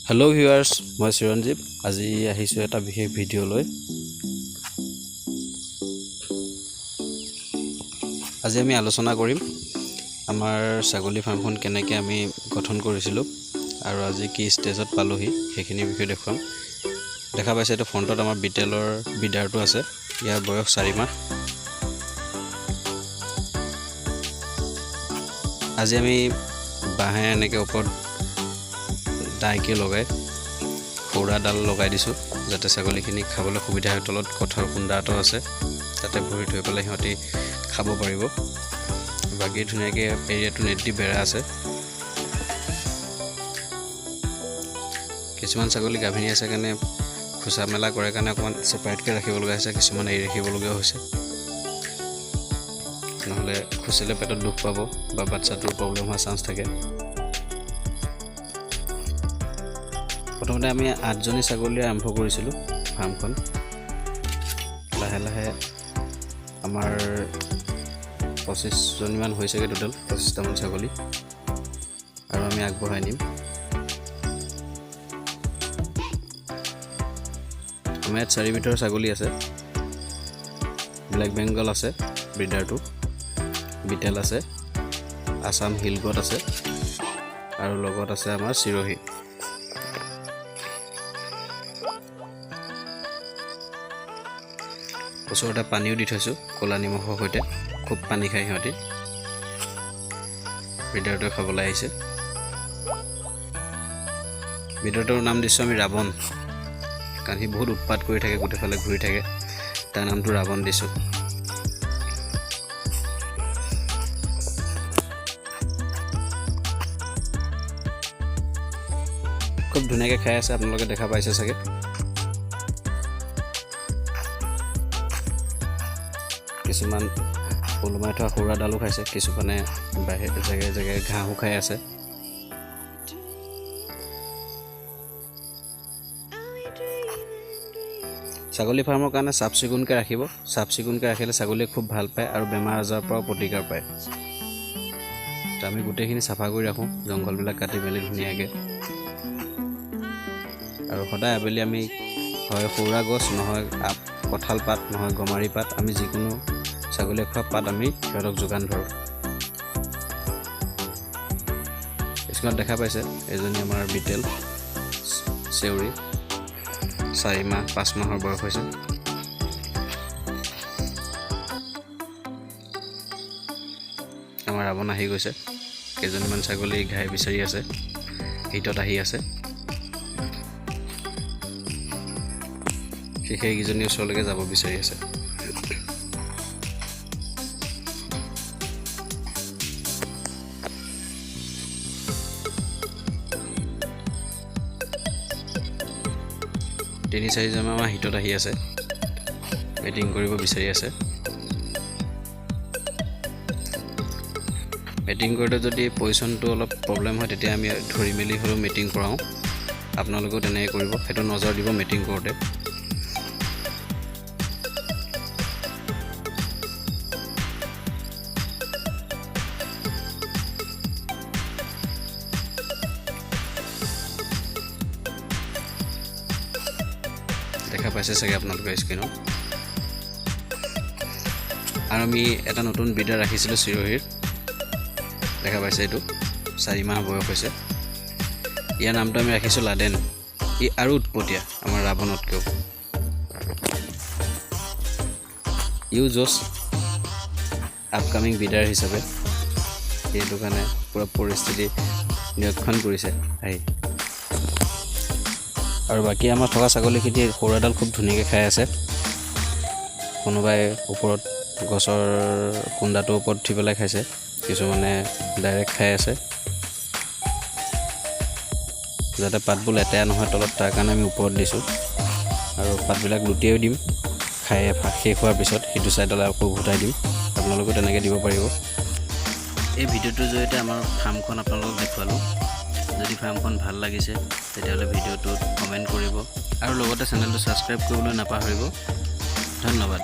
Hello' viewers, মই চিৰঞ্জীৱ। আজি আহিছোঁ এটা বিশেষ ভিডিঅ' লৈ। আজি আমি আলোচনা কৰিম আমাৰ ছাগলী ফাৰ্মখন কেনেকৈ আমি গঠন কৰিছিলোঁ আৰু আজি কি ষ্টেজত পালোহি সেইখিনিৰ বিষয়ে দেখুৱাম। দেখা পাইছে এইটো ফ্ৰণ্টত আমাৰ বিটেলৰ বিডাৰটো আছে। ইয়াৰ বয়স 4 মাহ। আজি আমি বাঁহে এনেকৈ ওপৰত ডাইকে লগাই সৌৰাডাল লগাই দিছোঁ যাতে ছাগলীখিনি খাবলৈ সুবিধা হয়। তলত কঠাৰ কুণ্ডা এটা আছে, তাতে ভৰি থৈ পেলাই সিহঁতি খাব পাৰিব। বাকী ধুনীয়াকৈ এৰিয়াটো নেট দি বেৰা আছে। কিছুমান ছাগলী গাভিনী আছে কাৰণে খোচা মেলা কৰে কাৰণে অকণমান ছেপাৰেটকৈ ৰাখিব লগা হৈছে, কিছুমান এৰি ৰাখিবলগীয়া হৈছে, নহ'লে খুচিলে পেটত দুখ পাব বা বাচ্ছাটোৰ প্ৰব্লেম হোৱাৰ চান্স থাকে। প্ৰথমতে আমি 8জনী ছাগলী আৰম্ভ কৰিছিলোঁ ফাৰ্মখন। লাহে লাহে আমাৰ 25জনীমান হৈছেগৈ, টোটেল 25টামান ছাগলী, আৰু আমি আগবঢ়াই নিম। আমাৰ ইয়াত 4 বিধৰ ছাগলী আছে। ব্লেক বেংগল আছে ব্ৰিডাৰটো, বিটেল আছে, আছাম হিলগট আছে, আৰু লগত আছে আমাৰ চিৰহী। ওচৰতে পানীও দি থৈছোঁ ক'লা নিমখৰ সৈতে। খুব পানী খায় সিহঁতি। ব্ৰিডাৰটোৱে খাবলৈ আহিছে। ব্ৰিডাৰটোৰ নাম দিছোঁ আমি ৰাৱণ, কাৰণ সি বহুত উৎপাত কৰি থাকে, গোটেইফালে ঘূৰি থাকে। তাৰ নামটো ৰাৱণ দিছোঁ। খুব ধুনীয়াকৈ খাই আছে, আপোনালোকে দেখা পাইছে চাগে। কিছুমান ওলোমাই থোৱা সৌৰাডালো খাইছে, কিছুমানে বাহিৰ জেগাই জেগাই ঘাঁহো খাই আছে। ছাগলী ফাৰ্মৰ কাৰণে চাফ চিকুণকৈ ৰাখিব। চাফ চিকুণকৈ ৰাখিলে ছাগলীয়ে খুব ভাল পায় আৰু বেমাৰ আজাৰৰ পৰাও প্ৰতিকাৰ পায়। তো আমি গোটেইখিনি চাফা কৰি ৰাখোঁ, জংঘলবিলাক কাটি মেলি ধুনীয়াকৈ। আৰু সদায় আবেলি আমি হয় সৌৰা গছ, নহয় কঁঠাল পাত, নহয় গমাৰি পাত, আমি যিকোনো ছাগলীয়ে খোৱা পাত আমি সিহঁতক যোগান ধৰোঁ। স্ক্ৰীণত দেখা পাইছে এজনী আমাৰ বিটেল চেউৰী, 4 মাহ 5 মাহৰ বয়স হৈছে। আমাৰ ৰাৱণ আহি গৈছে। কেইজনীমান ছাগলী ঘাই বিচাৰি আছে, হিটত আহি আছে। সেইকেইজনী ওচৰলৈকে যাব বিচাৰি আছে। তিনি 4জন আমাৰ হিটত আহি আছে, মিটিং কৰিব বিচাৰি আছে। মিটিং কৰোঁতে যদি পজিশ্যনটো অলপ প্ৰব্লেম হয় তেতিয়া আমি ধৰি মেলি হ'লেও মিটিং কৰাওঁ। আপোনালোকেও তেনেকৈ কৰিব, সেইটো নজৰ দিব মিটিং কৰোঁতে। দেখা পাইছে চাগে আপোনালোকে স্ক্ৰীণত। আৰু আমি এটা নতুন ব্ৰিডাৰ ৰাখিছিলোঁ চিৰহীৰ, দেখা পাইছে এইটো 4 মাহ বয়স হৈছে। ইয়াৰ নামটো আমি ৰাখিছোঁ লাডেন। ই আৰু উৎপতীয়া আমাৰ ৰাৱণতকৈও। ইউ জছ আপকামিং ব্ৰিডাৰ হিচাপে সেইটো কাৰণে পূৰা পৰিস্থিতি নিৰীক্ষণ কৰিছে আহি। আৰু বাকী আমাৰ থকা ছাগলীখিনি সৌৰাডাল খুব ধুনীয়াকৈ খাই আছে। কোনোবাই ওপৰত গছৰ কুণ্ডাটোৰ ওপৰত উঠি পেলাই খাইছে, কিছুমানে ডাইৰেক্ট খাই আছে। যাতে পাতবোৰ লেতেৰা নহয় তলত, তাৰ কাৰণে আমি ওপৰত দিছোঁ। আৰু পাতবিলাক লুটিয়াই দিম, খাই শেষ হোৱাৰ পিছত সিটো ছাইডলৈ আকৌ উভতাই দিম। আপোনালোকেও তেনেকৈ দিব পাৰিব। এই ভিডিঅ'টোৰ জৰিয়তে আমাৰ ফাৰ্মখন আপোনালোকক দেখুৱালোঁ। যদি ফাৰ্মখন ভাল লাগিছে তেতিয়াহ'লে ভিডিঅ'টোত কমেণ্ট কৰিব আৰু লগতে চেনেলটো ছাবস্ক্ৰাইব কৰিবলৈ নাপাহৰিব। ধন্যবাদ।